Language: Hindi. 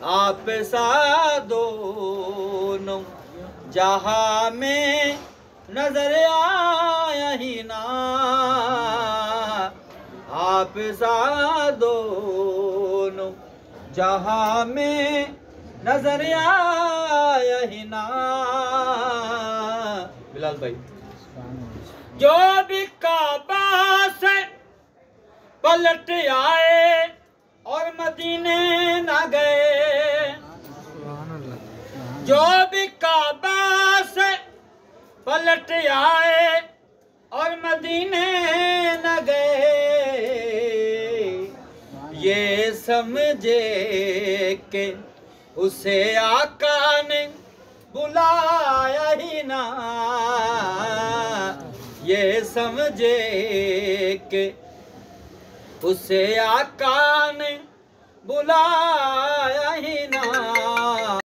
आप सा दोनों जहां में नजर आया ही ना, आप सा दोनों जहां में नजर आया ही ना। बिलाल भाई, जो भी काबा से पलट आए और मदीने न गए, जो भी काबा से पलट आए और मदीने न गए, ये समझे कि उसे आका ने बुलाया ही ना, ये समझे कि उसे आका ने बुलाया